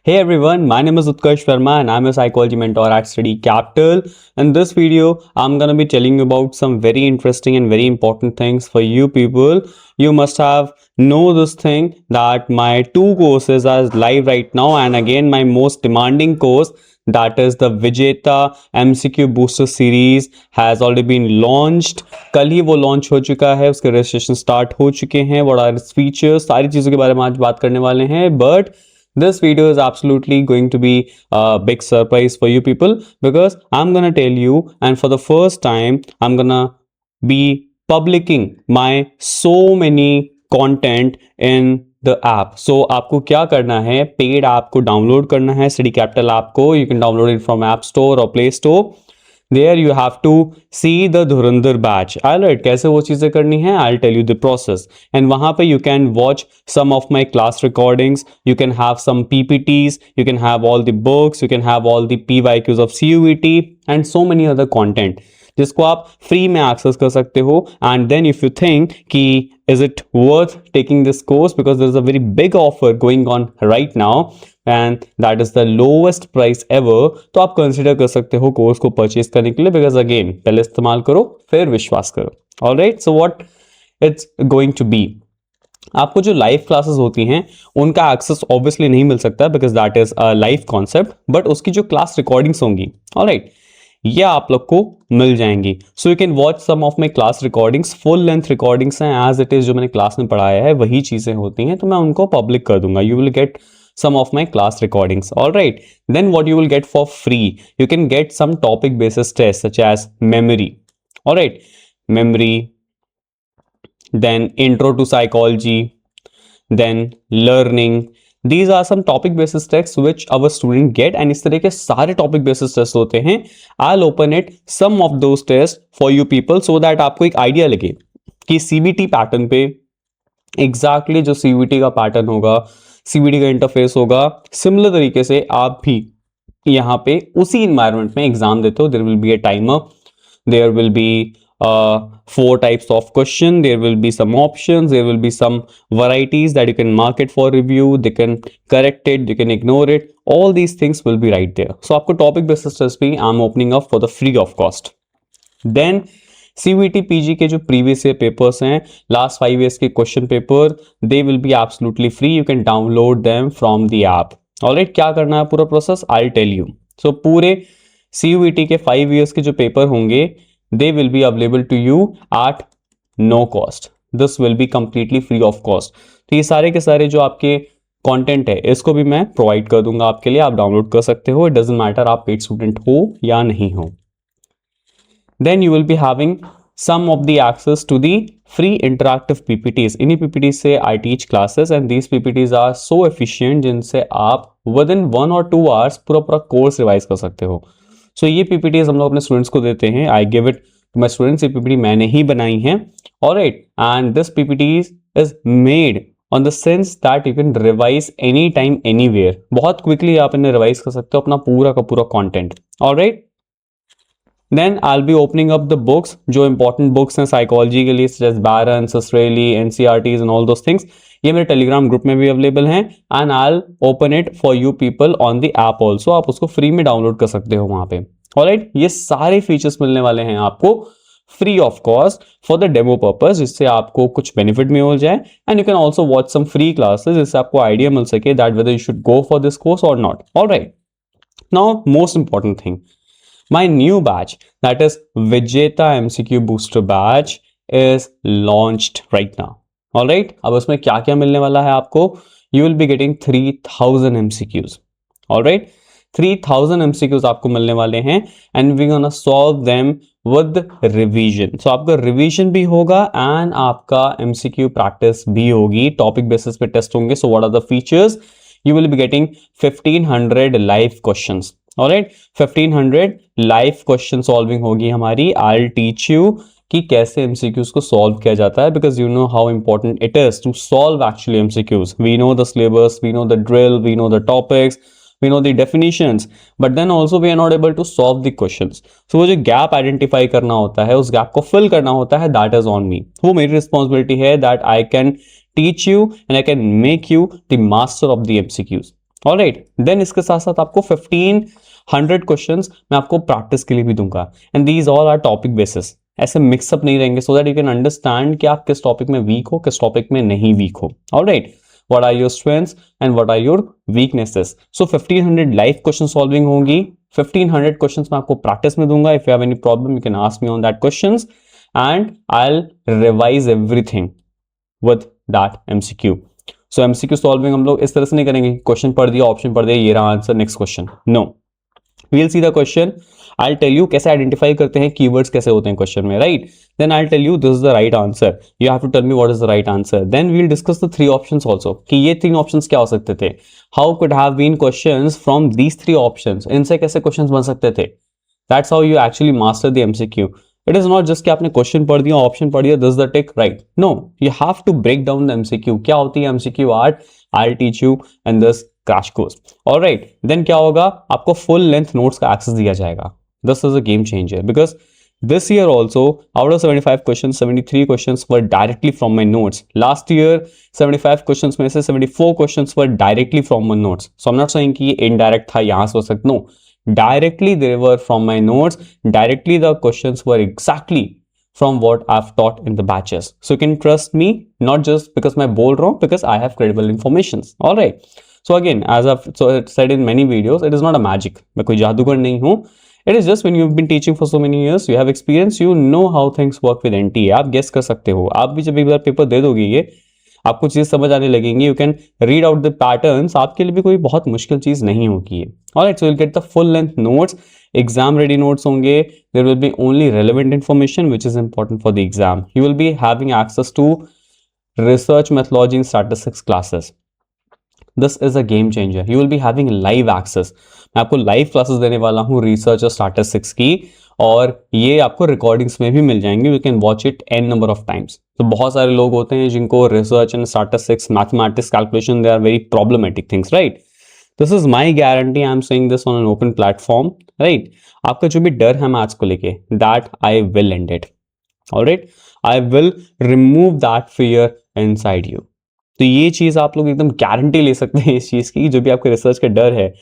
Hey everyone, my name is Utkarsh Verma and I'm a psychology mentor at Study Capital. In this video, I'm gonna be telling you about some very interesting and very important things for you people. You must have know this thing that my two courses are live right now, and again my most demanding course, that is the Vijeta MCQ Booster Series, has already been launched. कल ही वो launch हो चुका है, उसके registration start हो चुके हैं. What are its features, सारी चीज़ों के बारे में आज बात करने वाले हैं. But this video is absolutely going to be a big surprise for you people, because I'm gonna tell you, and for the first time I'm gonna be publishing my so many content in the app. So आपको क्या करना है, paid app को download करना है, study capital app को. You can download it from app store और play store. There you have to see the Dhurandhar batch. Alright, कैसे वो चीज़ें करनी है, I'll tell you the process. And वहाँ पे you can watch some of my class recordings, you can have some PPTs, you can have all the books, you can have all the PYQs of CUET and so many other content, जिसको आप free में access कर सकते हो. And then if you think कि is it worth taking this course, because there is a very big offer going on right now and that is the lowest price ever, तो आप consider कर सकते हो course को purchase करने के लिए. बिकॉज अगेन, पहले इस्तेमाल करो फिर विश्वास करो. Alright, so what it's going to be, आपको जो लाइव क्लासेस होती हैं उनका एक्सेस ऑब्वियसली नहीं मिल सकता because that is a live concept, but उसकी जो क्लास रिकॉर्डिंग्स होंगी, ऑलराइट, ये आप लोग को मिल जाएंगी. So you can watch some of my class recordings. Full length recordings हैं, एज इट इज जो मैंने क्लास में पढ़ाया है वही चीज़ें होती हैं, तो मैं उनको पब्लिक कर दूंगा. You will gate some of my class recordings. All right, then what you will get for free, you can get some topic basis tests such as memory. All right, memory, then intro to psychology, then learning. These are some topic basis tests which our student get, and इस तरह के सारे topic basis tests होते हैं. I'll open it some of those tests for you people so that आपको एक idea लगे कि CBT पैटर्न पे exactly जो CBT का पैटर्न होगा, CBT का इंटरफेस होगा, सिमिलर तरीके से आप भी यहाँ पे उसी इन्वायरमेंट में एग्जाम देते हो. There will be a timer, there will be 4 types of question, there will be some options, there will be some varieties that you can mark it for review, they can correct it, they can ignore it, all these things will be right there. So आपको topic basis test भी I'm opening up for the free of cost. Then CUET PG के जो previous year papers हैं, last 5 years के question paper, they will be absolutely free. You can download them from the app. Alright, क्या करना है पूरा process, I'll tell you. So पूरे CUET के 5 years के जो paper होंगे, they will be available to you at no cost. This will be completely free of cost. तो ये सारे के सारे जो आपके कंटेंट है इसको भी मैं प्रोवाइड कर दूंगा आपके लिए, आप डाउनलोड कर सकते हो. इट डजंट मैटर आप पेड स्टूडेंट हो या नहीं हो. Then you will be having some of the access to the free interactive PPTs. इन्हीं PPTs से I teach classes and these PPTs are so efficient जिनसे आप within 1 or 2 hours पूरा कोर्स रिवाइज कर सकते हो. So ये PPTs हम लोग अपने स्टूडेंट्स को देते हैं. I give it to my students. ये PPT मैंने ही बनाई है. Alright, and this PPT is made on the sense that you can revise anytime anywhere. बहुत quickly आप इन्हें रिवाइज कर सकते हो अपना पूरा का पूरा content. Alright, then I'll be opening up the books, जो important books हैं psychology के लिए, such as Barron, Sisreli, NCRTs and all those things. ये मेरे टेलीग्राम ग्रुप में भी अवेलेबल हैं, and I'll open it for you people on the app also. आप उसको फ्री में डाउनलोड कर सकते हो वहाँ पे. ऑलराइट, ये सारे फीचर्स मिलने वाले हैं आपको free of cost for the demo purpose, जिससे आपको कुछ बेनिफिट में हो जाए. And you can also watch some free classes, जिससे आपको आइडिया मिल सके that whether you should go for this course और not. Alright, now most important thing, my new batch, that is Vijeta MCQ Booster batch, is launched right now. All right, अब उसमें क्या क्या मिलने वाला है आपको, you will be getting 3000 MCQs. All right, 3000 MCQs आपको मिलने वाले हैं, and we're gonna solve them with revision. So आपका revision भी होगा and आपका MCQ practice भी होगी. टॉपिक बेसिस पे टेस्ट होंगे. So what are the features? You will be getting 1500 live questions. Alright, 1500 live question solving होगी हमारी. I'll teach you कि कैसे MCQs को सॉल्व किया जाता है, because you know how important it is to solve actually MCQs. We know the syllabus, we know the drill, we know the topics, we know the definitions, but then also we are not able to solve the questions. So वो जो gap identify करना होता है, उस gap को fill करना होता है, that is on me. वो मेरी रिस्पॉन्सिबिलिटी है that I can teach you and I can make you the master of the MCQs. Alright, then इसके साथ साथ आपको 1500 क्वेश्चंस मैं आपको प्रैक्टिस के लिए भी दूंगा, and these all our topic basis, ऐसे मिक्सअप नहीं रहेंगे, so that you can understand कि आप किस टॉपिक में वीक हो, किस टॉपिक में नहीं वीक हो। Alright, what are your strengths and what are your weaknesses. So 1500 live question solving होंगी, 1500 क्वेश्चंस मैं आपको प्रैक्टिस में दूंगा। If you have any problem you can ask me on that questions and I will revise everything with that MCQ. So MCQ solving हम लोग इस तरह से नहीं करेंगे, क्वेश्चन पढ़ दिया, ऑप्शन पढ़ दिया, ये रहा answer, next question. No, we will see the question, I tell you कैसे आइडेंटिफाई करते हैं, कीवर्ड्स कैसे होते हैं क्वेश्चन में, right. Then I tell you this is the right answer, you have to tell me what is the right answer. Then we will discuss the three options also, कि ये तीन options क्या हो सकते थे, how could have been questions from these three options, इनसे कैसे questions बन सकते थे। That's how you actually master the MCQ. It is not just कि आपने क्वेश्चन पढ़ दिया, ऑप्शन पढ़ दिया, this the tick, right. No, you have to break down the MCQ. क्या होती है MCQ art, I will teach you in this crash course. Alright, then क्या होगा, आपको फुल लेंथ नोट्स का एक्सेस दिया जाएगा। This is a game changer because this year also out of 75 questions 73 questions were directly from my notes. Last year 75 questions में से 74 questions were directly from my notes. So I'm not saying कि ये indirect था, यहाँ से हो सकता, no, directly they were from my notes. Directly the questions were exactly from what I've taught in the batches. So you can trust me, not just because मैं बोल रहा हूँ, because I have credible informations. All right. So again, as I've said in many videos, it is not a magic. मैं कोई जादूगर नहीं हूँ. It is just when you've been teaching for so many years, you have experience, you know how things work with NTA. आप guess कर सकते हो, आप भी जब एक बार पेपर दे दोगे ये आपको चीज़ समझ आने लगेंगी, you can read out the patterns, आपके लिए भी कोई बहुत मुश्किल चीज़ नहीं होगी ये। Alright, so you will get the full length notes, exam ready notes होंगे, there will be only relevant information which is important for the exam. You will be having access to research methodology in statistics classes. This is a game changer, you will be having live access. मैं आपको live classes देने वाला हूँ research और statistics की, और ये आपको रिकॉर्डिंग्स में भी मिल जाएंगे, you can watch it n number of times. तो बहुत सारे लोग होते हैं जिनको research and statistics, mathematics, calculation, they are very problematic things, right. This is my guarantee, I am saying this on an open platform, right. आपका जो भी डर है मैथ्स को लेके, that I will end it. Alright, I will remove that fear inside you. तो ये चीज आप लोग एकदम गारंटी ले सकते हैं इस चीज की, जो भी आपके रिसर्च का डर है,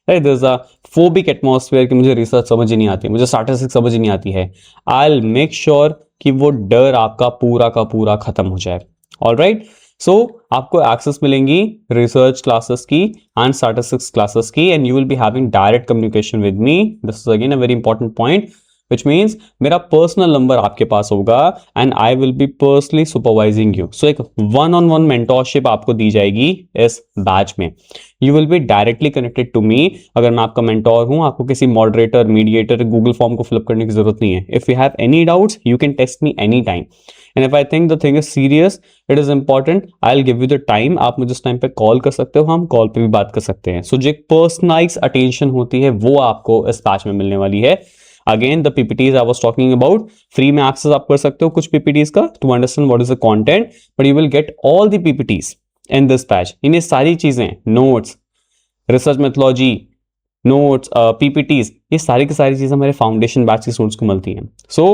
right, there is a phobic atmosphere कि मुझे रिसर्च समझ ही नहीं आती, मुझे स्टैटिस्टिक्स समझ ही नहीं आती है, आई विल मेक श्योर कि वो डर आपका पूरा का पूरा खत्म हो जाए। ऑलराइट, सो आपको एक्सेस मिलेंगी रिसर्च क्लासेस की एंड स्टैटिस्टिक्स क्लासेस की, and you will be having direct communication with me. This is again a very important point, which means मेरा पर्सनल नंबर आपके पास होगा and I will be personally supervising you. So एक one on one mentorship आपको दी जाएगी इस batch में। You will be directly connected to me. अगर मैं आपका मेंटोर हूं, आपको किसी मॉडरेटर, मीडिएटर, गूगल फॉर्म को फिलअप करने की जरूरत नहीं है। If you have any doubts you can test me any time, and if I think the thing is serious, it is important, I will give you the time. आप मुझे उस टाइम पे कॉल कर सकते हो, हम कॉल पे भी बात कर सकते हैं। सो जो एक पर्सनलाइज अटेंशन होती है वो आपको इस बैच में मिलने वाली है। Again the PPTs I was talking about, free में एक्सेस आप कर सकते हो कुछ पीपीटीज का to understand what is the content, but you will get all the PPTs in this batch. In ये सारी चीजें, notes, research methodology, notes, PPTs, ये सारी की सारी चीजें हमारे फाउंडेशन बैच के स्टूडेंट्स को मिलती हैं। सो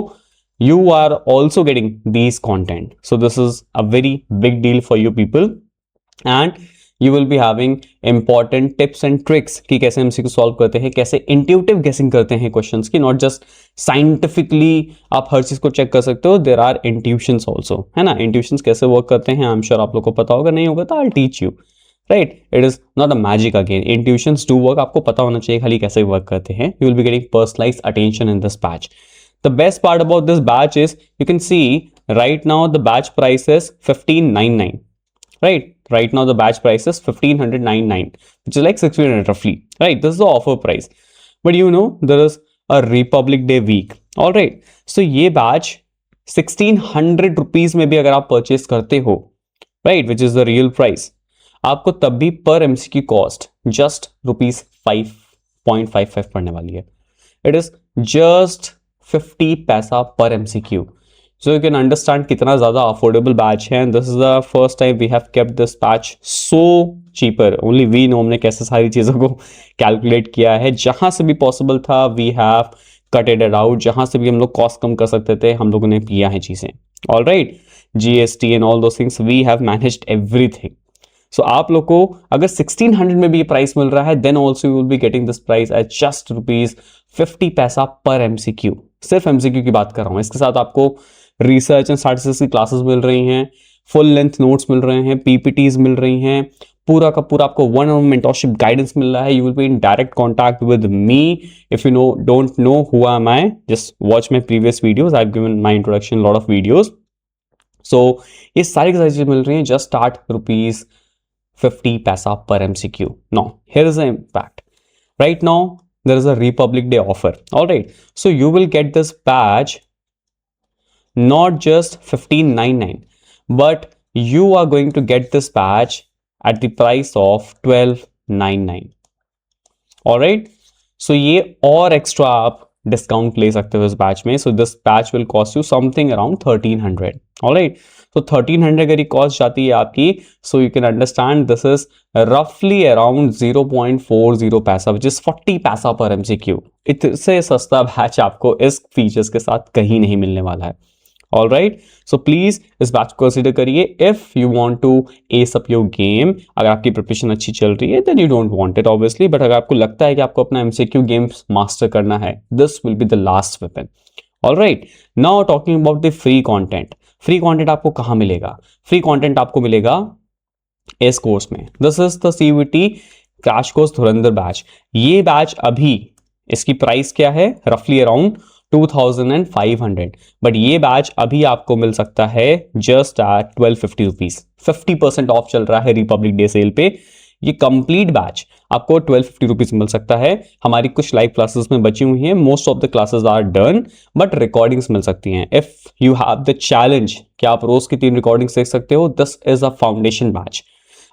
you are also getting these content, so this is a very big deal for you people, and you will be having important tips and tricks कि कैसे MCQ सॉल्व करते हैं, कैसे इंट्यूटिव गेसिंग करते हैं क्वेश्चंस की, नॉट जस्ट साइंटिफिकली आप हर चीज को चेक कर सकते हो, देयर आर इंट्यूशंस ऑल्सो, है ना। इंट्यूशंस कैसे वर्क करते हैं आई एम श्योर आप लोग को पता होगा, नहीं होगा तो आई will teach you, right. It is not a magic, again intuitions do work, आपको पता होना चाहिए खाली कैसे वर्क करते हैं। You will be getting personalised attention in this batch. The best part about this batch is you can see right now the batch price is 1599, right? Right now the batch price is 1599, which is like 1600 roughly, right? This is the offer price. But you know there is a Republic Day week, all right? So ये batch 1600 rupees में भी अगर आप purchase करते हो, right, which is the real price, आपको तब भी per MCQ cost just rupees 5.55 पड़ने वाली है. It is just 50 पैसा पर MCQ. So you can understand कितना ज़्यादा affordable batch है, and this is the first time we have kept this batch so cheaper. Only we know हमने कैसे सारी चीज़ों को calculate किया है, जहाँ से भी possible था we have cut it out, जहाँ से भी हम लोग cost कम कर सकते थे हम लोगों ने किया है चीज़ें. All right, GST and all those things we have managed everything. सो आप लोग को अगर 1600 में भी ये प्राइस मिल रहा है, then also you will be getting this price at just ₹50 पर MCQ। सिर्फ MCQ की बात कर रहा हूं। इसके साथ आपको रिसर्च एंड स्टैटिस्टिक्स की क्लासेस मिल रही हैं, फुल लेंथ नोट्स मिल रहे हैं, PPTs मिल रही हैं, पूरा का पूरा आपको वन ऑन मेंटरशिप गाइडेंस मिल रहा है। You will be in direct contact with me. If you don't know who am I, just watch my previous videos. I have given my introduction, lot of videos. So ये सारी चीजें मिल रही हैं just at ₹50 per MCQ. Now here is the impact. Right now there is a Republic Day offer. All right, so you will get this badge not just 1599, but you are going to get this badge at the price of 1299. All right, so ये और extra आप discount ले सकते हो इस batch में. So this batch will cost you something around 1300. Alright, so 1300 अगर ये कॉस्ट जाती है आपकी, so you can understand this is रफली अराउंड 0.40 पैसा, विच इज 40 पैसा पर MCQ. इससे सस्ता बैच आपको इस फीचर्स के साथ कहीं नहीं मिलने वाला है. ऑल राइट, सो प्लीज इस बैच को कंसिडर करिए if you want to ace up your game. अगर आपकी प्रिपरेशन अच्छी चल रही है then you don't want it obviously, but अगर आपको लगता है कि आपको अपना MCQ गेम्स मास्टर करना है, this will be the last weapon. All right, now talking about the free content. Free content आपको कहाँ मिलेगा? फ्री कॉन्टेंट आपको मिलेगा इस कोर्स में. This is the CVT crash course Dhurandhar batch. ये बैच अभी इसकी प्राइस क्या है? रफली अराउंड 2500, बट ये बैच अभी आपको मिल सकता है जस्ट एट 1250 रुपीज. 50% ऑफ चल रहा है रिपब्लिक डे सेल पे. ये कंप्लीट बैच आपको 1250 रुपीज मिल सकता है. हमारी कुछ लाइव क्लासेस में बची हुई हैं, most of the classes are done, but recordings मिल सकती हैं. If you have the challenge कि आप रोज की 3 रिकॉर्डिंग्स देख सकते हो, this is a foundation batch.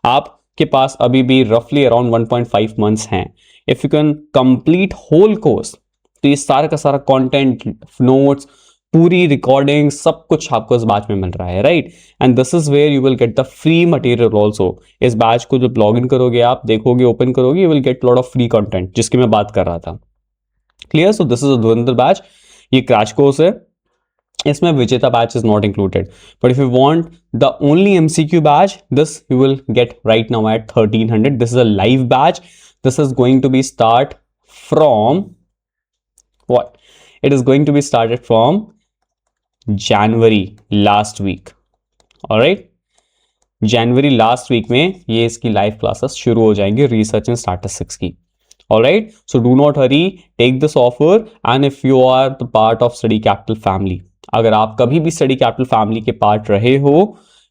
आपके पास अभी भी रफली अराउंड 1.5 मंथ्स हैं. If you can complete whole course, तो ये सारा का सारा कंटेंट, नोट्स, पूरी रिकॉर्डिंग, सब कुछ आपको इस बैच में मिल रहा है. Right, and this is where you will get the free material also. इस बैच को जब लॉग इन करोगे, आप देखोगे, ओपन करोगे, you will get lot of free content जिसकी मैं बात कर रहा था. Clear? So this is a Dhurandhar batch. ये क्रैश कोर्स है, इसमें Vijeta batch is not included. But if you want the only MCQ batch, this you will get right now at 1300. This is a live batch. This is going to be start from what? It is going to be started from January last week. All right, January last week में ये इसकी live classes शुरू हो जाएंगी research and statistics की. All right, so do not hurry, take this offer. And if you are the part of Study Capital family, अगर आप कभी भी Study Capital family के पार्ट रहे हो,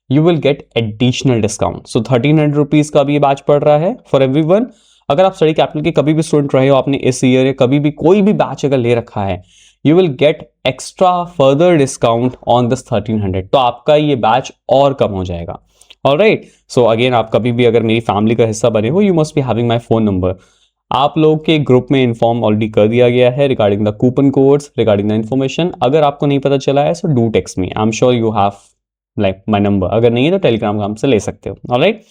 you will get additional discount. So 1300 rupees का भी ये बैच पड़ रहा है for everyone. अगर आप स्टडी कैपिटल के कभी भी स्टूडेंट रहे हो, आपने इस ईयर या कभी भी कोई भी बैच अगर ले रखा है, you will get extra further discount on this 1300. तो आपका ये बैच और कम हो जाएगा. ऑलराइट, सो अगेन आप कभी भी अगर मेरी फैमिली का हिस्सा बने हो, you must be having my phone number. आप लोग के ग्रुप में इन्फॉर्म ऑलरेडी कर दिया गया है regarding the coupon codes, regarding the information. अगर आपको नहीं पता चला है, so do text me. I am sure you have like my number. अगर नहीं है तो टेलीग्राम काम से ले सकते हो. ऑलराइट,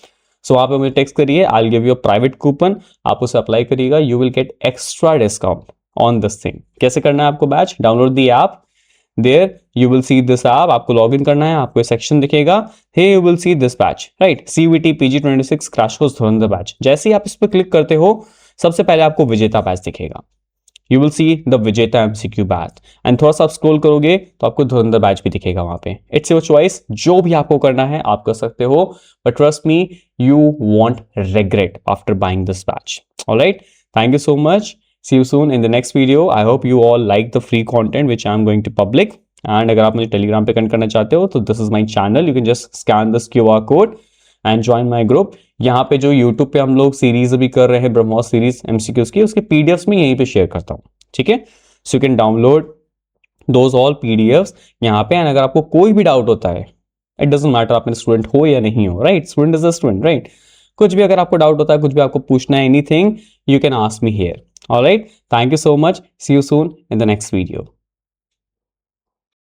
सो वहां पे मुझे टेक्स्ट करिए, I will give you a private coupon. आप उसे अप्लाई करिएगा, you will get extra discount on this thing. कैसे करना है आपको batch? Download the app. There you will see this app. आपको लॉग इन करना है, आपको सेक्शन दिखेगा, here you will see this batch. Right, CVT PG26 crash course Dhurandhar batch. जैसे ही आप इस पर क्लिक करते हो, सबसे पहले आपको विजेता बैच दिखेगा. यू विल सी द विजेता MCQ बैच. एंड थोड़ा सा आप स्क्रॉल करोगे तो आपको धुरंधर बैच भी दिखेगा वहां पे. इट्स योर चॉइस, जो भी आपको करना है आप कर सकते हो, but trust me, you want regret after buying this batch. Alright, thank you so much. See you soon in the next video. I hope you all like the free content which I am going to public. And अगर आप मुझे Telegram पे connect करना चाहते हो, तो this is my channel. You can just scan this QR code and join my group. यहाँ पे जो YouTube पे हम लोग सीरीज भी कर रहे हैं, ब्रह्मोस सीरीज MCQs की, उसके PDFs में यहीं पे शेयर करता हूँ. ठीक है, सो you can download those all PDFs यहाँ पे. एंड अगर आपको कोई भी डाउट होता है, इट डजंट मैटर आप स्टूडेंट हो या नहीं हो. Right, student is a student. Right, कुछ भी अगर आपको डाउट होता है, कुछ भी आपको पूछना है, anything, you can ask me here. Alright, thank you so much. See you soon in the next video.